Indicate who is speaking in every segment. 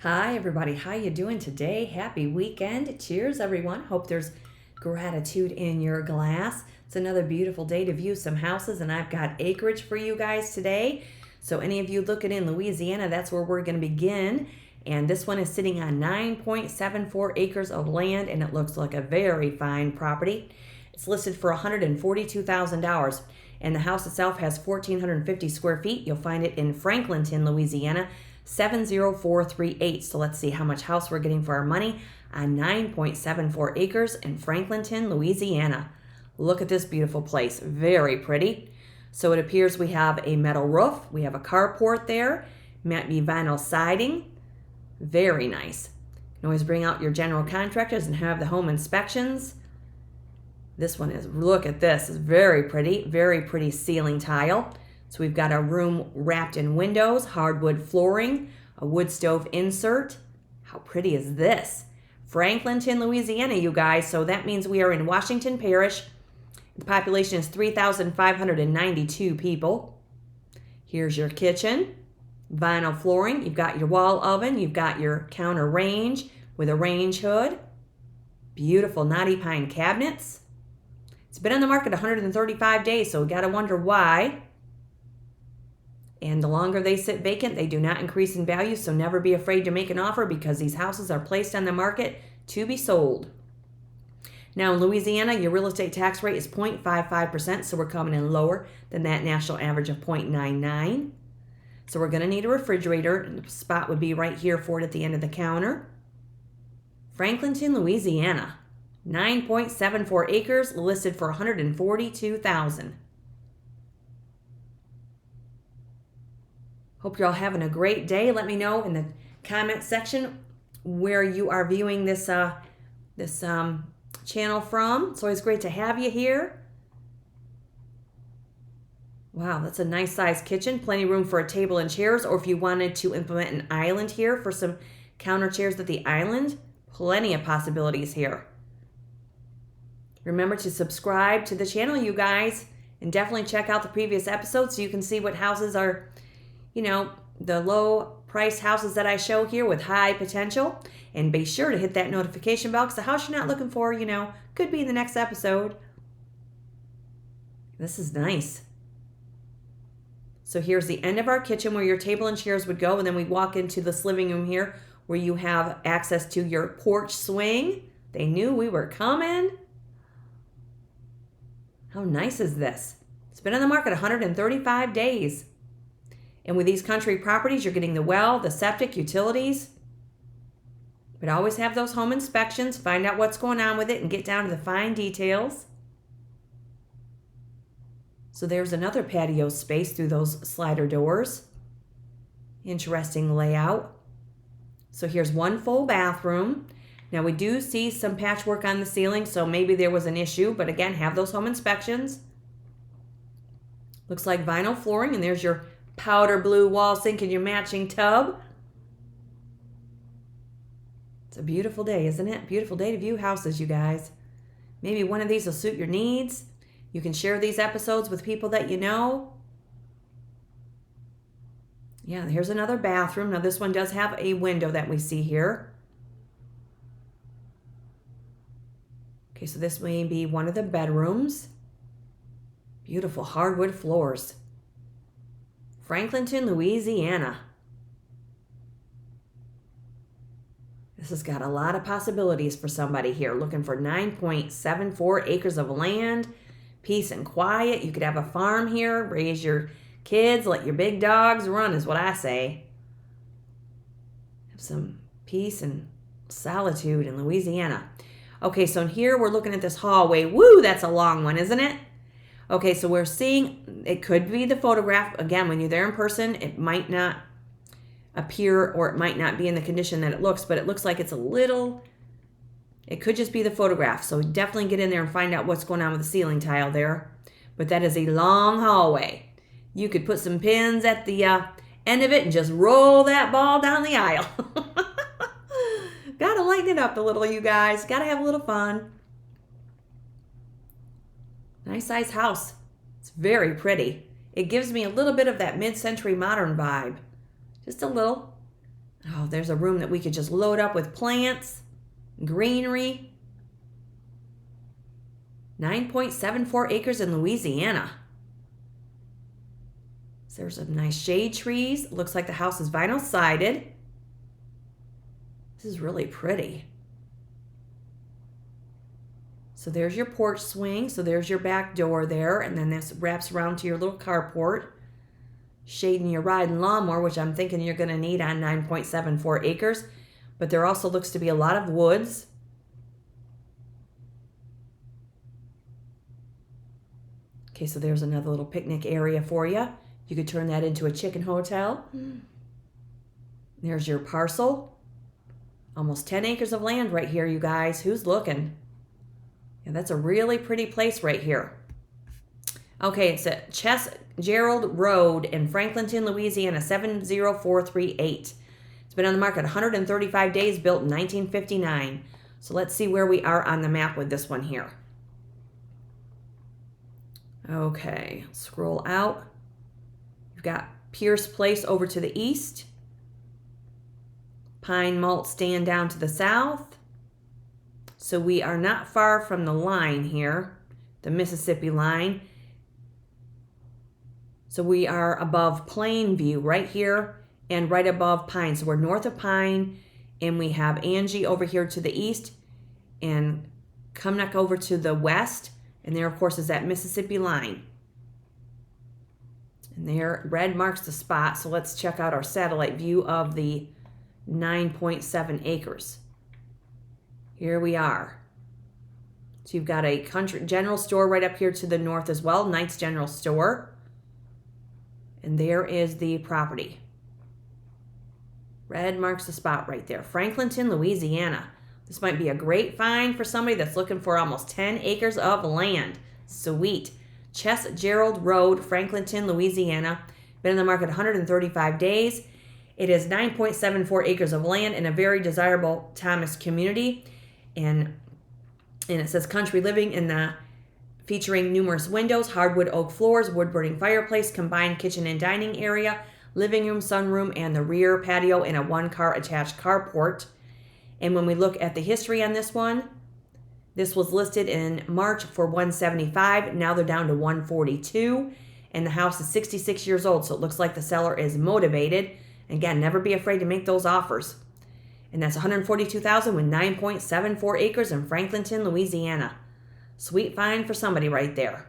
Speaker 1: Hi everybody, how you doing today? Happy weekend. Cheers everyone. Hope there's gratitude in your glass. It's another beautiful day to view some houses, and I've got acreage for you guys today. So any of you looking in Louisiana, that's where we're going to begin. And this one is sitting on 9.74 acres of land, and it looks like a very fine property. It's listed for $142,000, and the house itself has 1,450 square feet. You'll find it in Franklinton, Louisiana, 70438. So let's see how much house we're getting for our money on 9.74 acres in Franklinton, Louisiana. Look at this beautiful place. Very pretty. So it appears we have a metal roof. We have a carport there. Might be vinyl siding. Very nice. You can always bring out your general contractors and have the home inspections. This one is, look at this, it's very pretty ceiling tile. So we've got a room wrapped in windows, hardwood flooring, a wood stove insert. How pretty is this? Franklinton, Louisiana, you guys. So that means we are in Washington Parish. The population is 3,592 people. Here's your kitchen. Vinyl flooring. You've got your wall oven. You've got your counter range with a range hood. Beautiful knotty pine cabinets. It's been on the market 135 days, so we got to wonder why. And the longer they sit vacant, they do not increase in value, so never be afraid to make an offer because these houses are placed on the market to be sold. Now in Louisiana, your real estate tax rate is 0.55%, so we're coming in lower than that national average of 0.99. So we're going to need a refrigerator, and the spot would be right here for it at the end of the counter. Franklinton, Louisiana, 9.74 acres, listed for $142,000. Hope you're all having a great day. Let me know in the comment section where you are viewing this channel from. It's always great to have you here. Wow, that's a nice sized kitchen. Plenty of room for a table and chairs, or if you wanted to implement an island here for some counter chairs at the island, plenty of possibilities here. Remember to subscribe to the channel, you guys, and definitely check out the previous episodes so you can see what houses are, the low price houses that I show here with high potential. And be sure to hit that notification bell because the house you're not looking for, could be in the next episode. This is nice. So here's the end of our kitchen where your table and chairs would go. And then we walk into this living room here where you have access to your porch swing. They knew we were coming. How nice is this? It's been on the market 135 days. And with these country properties, you're getting the well, the septic, utilities. But always have those home inspections, find out what's going on with it, and get down to the fine details. So there's another patio space through those slider doors. Interesting layout. So here's one full bathroom. Now we do see some patchwork on the ceiling, so maybe there was an issue, but again, have those home inspections. Looks like vinyl flooring, and there's your powder blue wall sink and your matching tub. It's a beautiful day, isn't it? Beautiful day to view houses, you guys. Maybe one of these will suit your needs. You can share these episodes with people that you know. Yeah, here's another bathroom. Now this one does have a window that we see here. Okay, so this may be one of the bedrooms. Beautiful hardwood floors. Franklinton, Louisiana. This has got a lot of possibilities for somebody here looking for 9.74 acres of land, peace and quiet. You could have a farm here, raise your kids, let your big dogs run is what I say. Have some peace and solitude in Louisiana. Okay, so here we're looking at this hallway. Woo, that's a long one, isn't it? Okay, so we're seeing, it could be the photograph. Again, when you're there in person, it might not appear or it might not be in the condition that it looks, but it looks like it's it could just be the photograph. So definitely get in there and find out what's going on with the ceiling tile there. But that is a long hallway. You could put some pins at the end of it and just roll that ball down the aisle. Gotta lighten it up a little, you guys. Gotta have a little fun. Nice size house. It's very pretty. It gives me a little bit of that mid-century modern vibe. Just a little. Oh, there's a room that we could just load up with plants, greenery. 9.74 acres in Louisiana. So there's some nice shade trees. Looks like the house is vinyl sided. This is really pretty. So there's your porch swing. So there's your back door there. And then this wraps around to your little carport. Shading your ride and lawnmower, which I'm thinking you're going to need on 9.74 acres. But there also looks to be a lot of woods. Okay, so there's another little picnic area for you. You could turn that into a chicken hotel. There's your parcel. Almost 10 acres of land right here, you guys. Who's looking? Yeah, that's a really pretty place right here. Okay, it's at Gerald Road in Franklinton, Louisiana, 70438. It's been on the market 135 days, built in 1959. So let's see where we are on the map with this one here. Okay, scroll out. You've got Pierce Place over to the east. Pine Malt Stand down to the south. So we are not far from the line here, the Mississippi line. So we are above Plainview right here and right above Pine. So we're north of Pine, and we have Angie over here to the east and Cumnock over to the west. And there, of course, is that Mississippi line. And there, red marks the spot. So let's check out our satellite view of the 9.7 acres. Here we are. So you've got a country general store right up here to the north as well, Knight's General Store. And there is the property. Red marks the spot right there. Franklinton, Louisiana. This might be a great find for somebody that's looking for almost 10 acres of land. Sweet. Gerald Road, Franklinton, Louisiana. Been in the market 135 days. It is 9.74 acres of land in a very desirable Thomas community. And it says country living in the featuring numerous windows, hardwood oak floors, wood-burning fireplace, combined kitchen and dining area, living room, sunroom, and the rear patio, and a one-car attached carport. And when we look at the history on this one, this was listed in March for $175. Now they're down to $142. And the house is 66 years old, so it looks like the seller is motivated. Again, never be afraid to make those offers. And that's $142,000 with 9.74 acres in Franklinton, Louisiana. Sweet find for somebody right there.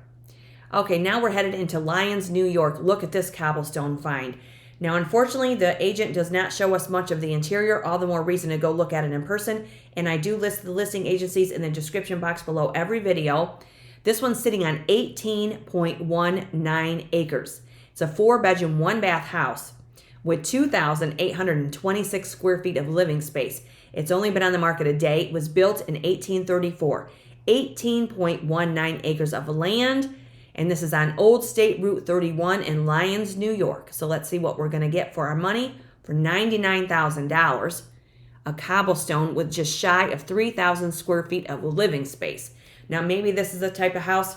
Speaker 1: Okay, now we're headed into Lyons, New York. Look at this cobblestone find. Now, unfortunately, the agent does not show us much of the interior, all the more reason to go look at it in person. And I do list the listing agencies in the description box below every video. This one's sitting on 18.19 acres. It's a 4-bedroom, 1-bath house with 2,826 square feet of living space. It's only been on the market a day. It was built in 1834. 18.19 acres of land. And this is on Old State Route 31 in Lyons, New York. So let's see what we're going to get for our money for $99,000. A cobblestone with just shy of 3,000 square feet of living space. Now, maybe this is the type of house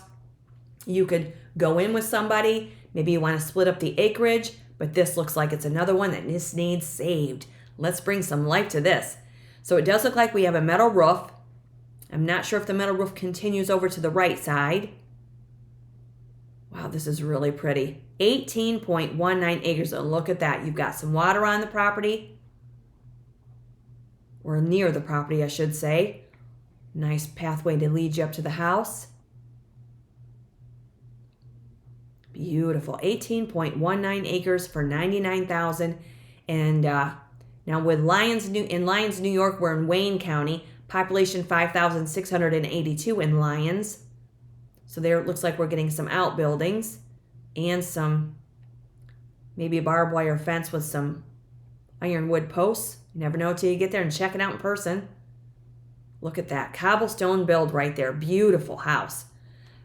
Speaker 1: you could go in with somebody. Maybe you want to split up the acreage, but this looks like it's another one that just needs saved. Let's bring some life to this. So it does look like we have a metal roof. I'm not sure if the metal roof continues over to the right side. Wow, this is really pretty. 18.19 acres. And look at that. You've got some water on the property. Or near the property, I should say. Nice pathway to lead you up to the house. Beautiful. 18.19 acres for $99,000. And now with Lyons, in Lyons, New York, we're in Wayne County. Population 5,682 in Lyons. So there it looks like we're getting some outbuildings and some, maybe a barbed wire fence with some ironwood posts. You never know till you get there and check it out in person. Look at that. Cobblestone build right there. Beautiful house.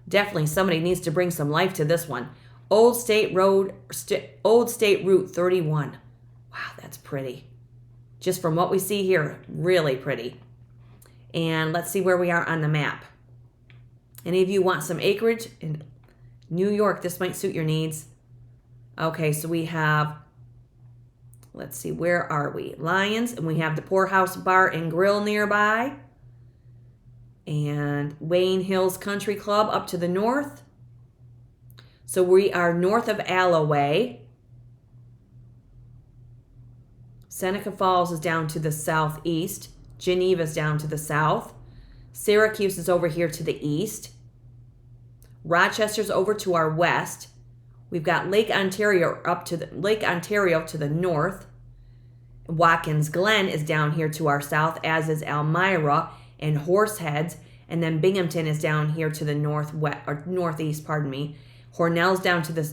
Speaker 1: Definitely somebody needs to bring some life to this one. Old State Route 31. Wow, that's pretty. Just from what we see here, really pretty. And let's see where we are on the map. Any of you want some acreage in New York? This might suit your needs. Okay, so we have Let's see, where are we? Lyons, and we have the Poorhouse Bar and Grill nearby. And Wayne Hills Country Club up to the north. So we are north of Alloway. Seneca Falls is down to the southeast. Geneva's down to the south. Syracuse is over here to the east. Rochester's over to our west. We've got Lake Ontario to the north. Watkins Glen is down here to our south, as is Elmira and Horseheads, and then Binghamton is down here to the northeast, pardon me. Hornell's down to the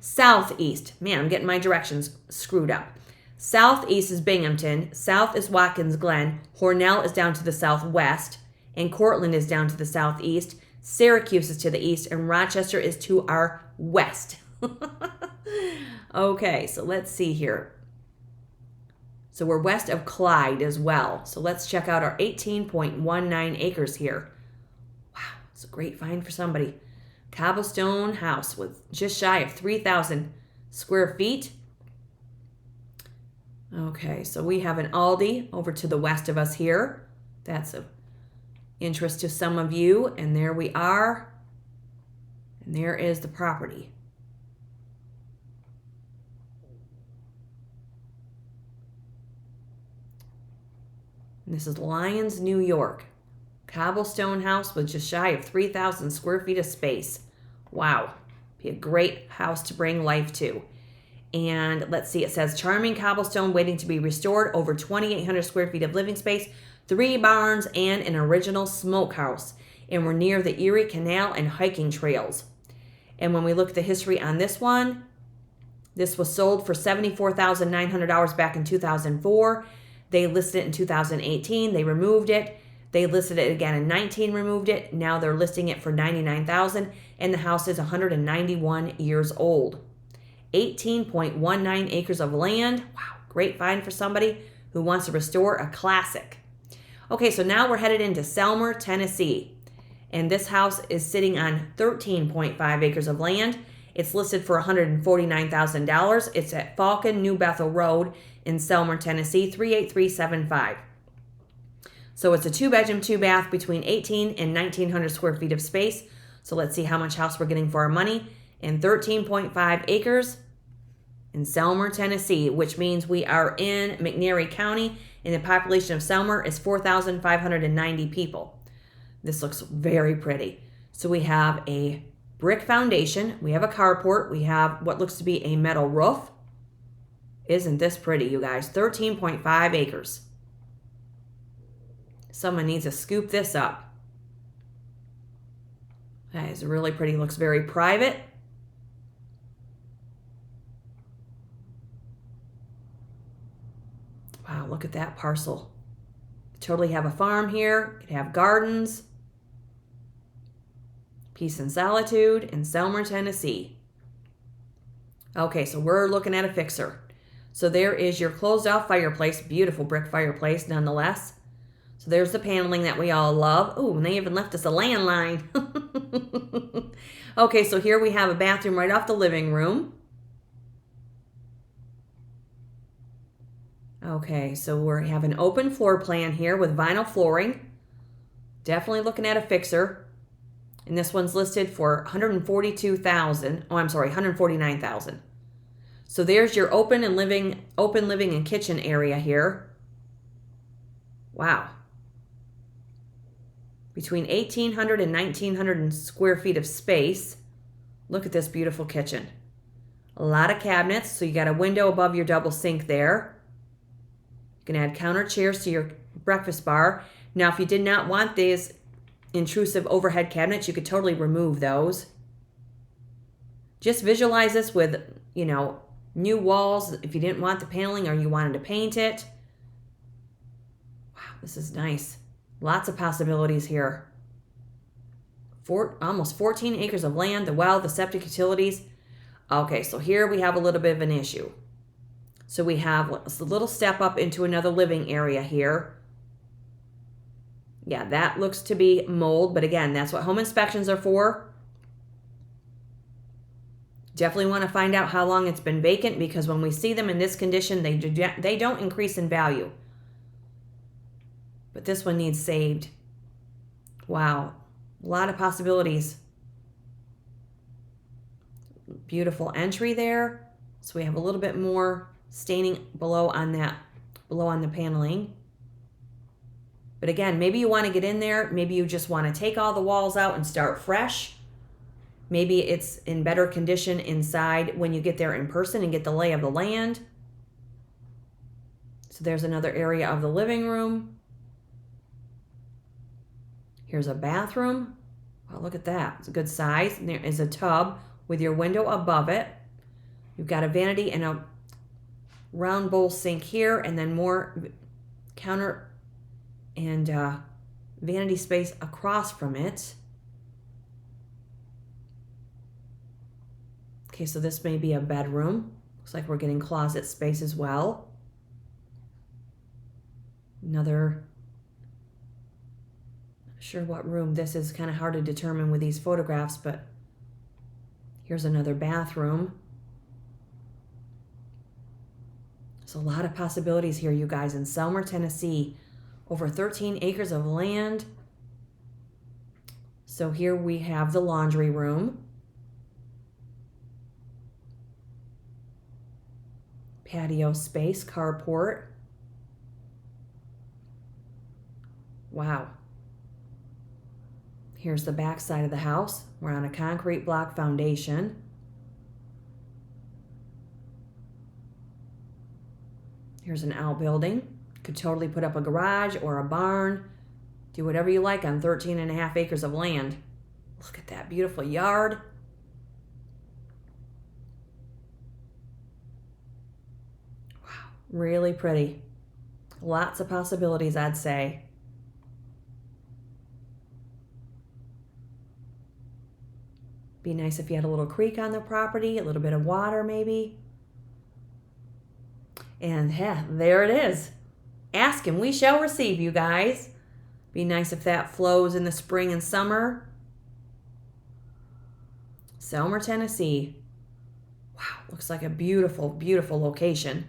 Speaker 1: southeast. Man, I'm getting my directions screwed up. Southeast is Binghamton, south is Watkins Glen, Hornell is down to the southwest, and Cortland is down to the southeast. Syracuse is to the east, and Rochester is to our west. Okay, so let's see here. So we're west of Clyde as well. So let's check out our 18.19 acres here. Wow, it's a great find for somebody. Cobblestone house with just shy of 3,000 square feet. Okay, so we have an Aldi over to the west of us here. That's of interest to some of you. And there we are. And there is the property. And this is Lyons, New York. Cobblestone house with just shy of 3,000 square feet of space. Wow. Be a great house to bring life to. And let's see, it says charming cobblestone waiting to be restored, over 2,800 square feet of living space, 3 barns, and an original smokehouse. And we're near the Erie Canal and hiking trails. And when we look at the history on this one, this was sold for $74,900 back in 2004. They listed it in 2018. They removed it. They listed it again in 19, removed it. Now they're listing it for $99,000, and the house is 191 years old. 18.19 acres of land. Wow, great find for somebody who wants to restore a classic. Okay, so now we're headed into Selmer, Tennessee. And this house is sitting on 13.5 acres of land. It's listed for $149,000. It's at Falcon, New Bethel Road in Selmer, Tennessee, 38375. So it's a 2-bedroom, 2-bath between 18 and 1,900 square feet of space. So let's see how much house we're getting for our money. And 13.5 acres in Selmer, Tennessee, which means we are in McNairy County, and the population of Selmer is 4,590 people. This looks very pretty. So we have a brick foundation, we have a carport, we have what looks to be a metal roof. Isn't this pretty, you guys? 13.5 acres. Someone needs to scoop this up. That is really pretty. Looks very private. Wow, look at that parcel. Totally have a farm here. Could have gardens. Peace and solitude in Selmer, Tennessee. Okay, so we're looking at a fixer. So there is your closed off fireplace. Beautiful brick fireplace nonetheless. So there's the paneling that we all love. Oh, and they even left us a landline. Okay, so here we have a bathroom right off the living room. Okay, so we have an open floor plan here with vinyl flooring. Definitely looking at a fixer. And this one's listed for $149,000. So there's your open living and kitchen area here. Wow. Between 1,800 and 1,900 square feet of space. Look at this beautiful kitchen. A lot of cabinets, so you got a window above your double sink there. You can add counter chairs to your breakfast bar. Now, if you did not want these intrusive overhead cabinets, you could totally remove those. Just visualize this with, new walls if you didn't want the paneling or you wanted to paint it. Wow, this is nice. Lots of possibilities here. Almost 14 acres of land, the well, the septic utilities. Okay, so here we have a little bit of an issue. So we have a little step up into another living area here. Yeah, that looks to be mold, but again, that's what home inspections are for. Definitely want to find out how long it's been vacant, because when we see them in this condition, they don't increase in value. But this one needs saved. Wow. A lot of possibilities. Beautiful entry there. So we have a little bit more staining below on the paneling. But again, maybe you want to get in there. Maybe you just want to take all the walls out and start fresh. Maybe it's in better condition inside when you get there in person and get the lay of the land. So there's another area of the living room. Here's a bathroom. Wow, look at that. It's a good size. And there is a tub with your window above it. You've got a vanity and a round bowl sink here, and then more counter and vanity space across from it. Okay, so this may be a bedroom. Looks like we're getting closet space as well. Another, not sure what room this is, kind of hard to determine with these photographs, but here's another bathroom. There's a lot of possibilities here, you guys, in Selmer, Tennessee. Over 13 acres of land. So here we have the laundry room. Patio space, carport. Wow. Here's the back side of the house. We're on a concrete block foundation. Here's an outbuilding. Could totally put up a garage or a barn. Do whatever you like on 13.5 acres of land. Look at that beautiful yard. Wow, really pretty. Lots of possibilities, I'd say. Be nice if you had a little creek on the property, a little bit of water maybe. And yeah, there it is. Ask and we shall receive, you guys. Be nice if that flows in the spring and summer. Selmer, Tennessee. Wow, looks like a beautiful, beautiful location.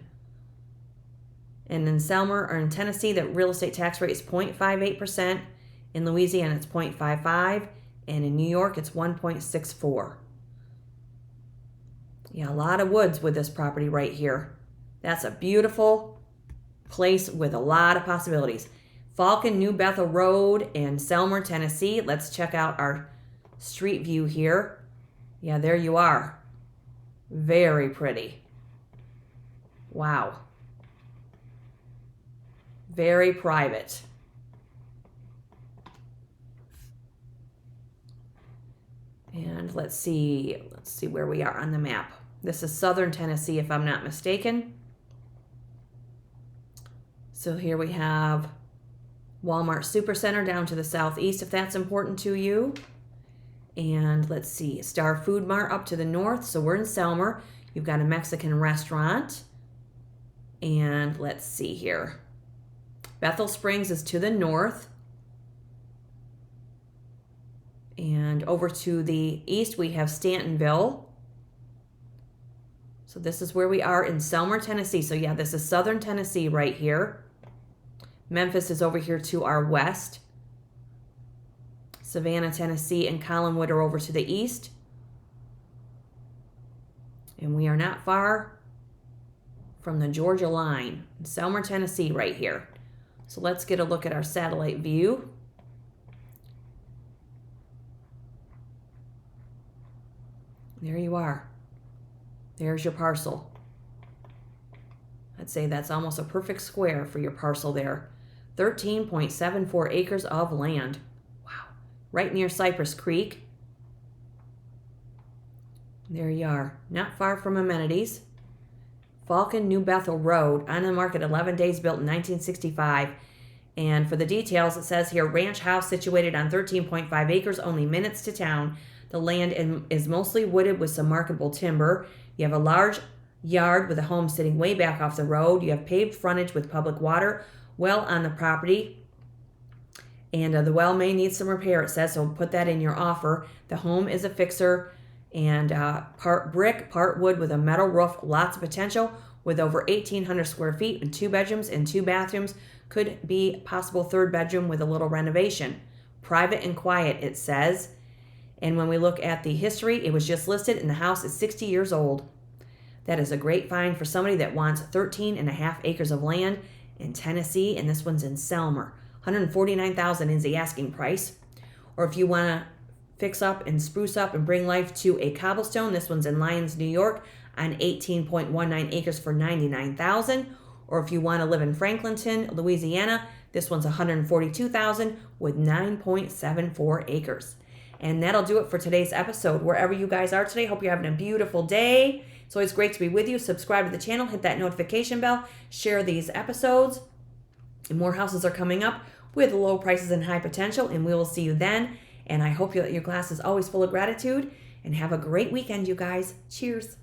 Speaker 1: And in Selmer, or in Tennessee, the real estate tax rate is 0.58%. In Louisiana, it's 0.55%. And in New York, it's 1.64%. Yeah, a lot of woods with this property right here. That's a beautiful place with a lot of possibilities. Falcon, New Bethel Road in Selmer, Tennessee. Let's check out our street view here. Yeah, there you are. Very pretty. Wow. Very private. And let's see where we are on the map. This is southern Tennessee, if I'm not mistaken. So here we have Walmart Supercenter down to the southeast, if that's important to you. And let's see, Star Food Mart up to the north. So we're in Selmer. You've got a Mexican restaurant. And let's see here. Bethel Springs is to the north. And over to the east, we have Stantonville. So this is where we are in Selmer, Tennessee. So yeah, this is southern Tennessee right here. Memphis is over here to our west. Savannah, Tennessee, and Collinwood are over to the east. And we are not far from the Georgia line. Selmer, Tennessee right here. So let's get a look at our satellite view. There you are. There's your parcel. I'd say that's almost a perfect square for your parcel there. 13.74 acres of land. Wow. Right near Cypress Creek. There you are. Not far from amenities. Falcon, New Bethel Road. On the market 11 days, built in 1965. And for the details, it says here, ranch house situated on 13.5 acres, only minutes to town. The land is mostly wooded with some marketable timber. You have a large yard with a home sitting way back off the road. You have paved frontage with public water well on the property. And the well may need some repair, it says, so put that in your offer. The home is a fixer and part brick, part wood with a metal roof. Lots of potential with over 1,800 square feet and 2 bedrooms and 2 bathrooms. Could be possible 3rd bedroom with a little renovation. Private and quiet, it says. And when we look at the history, it was just listed and the house is 60 years old. That is a great find for somebody that wants 13.5 acres of land in Tennessee, and this one's in Selmer. $149,000 is the asking price. Or if you want to fix up and spruce up and bring life to a cobblestone, this one's in Lyons, New York, on 18.19 acres for $99,000. Or if you want to live in Franklinton, Louisiana, this one's $142,000 with 9.74 acres. And that'll do it for today's episode. Wherever you guys are today, hope you're having a beautiful day. It's always great to be with you. Subscribe to the channel, hit that notification bell, share these episodes. And more houses are coming up with low prices and high potential, and we will see you then. And I hope that your glass is always full of gratitude. And have a great weekend, you guys. Cheers.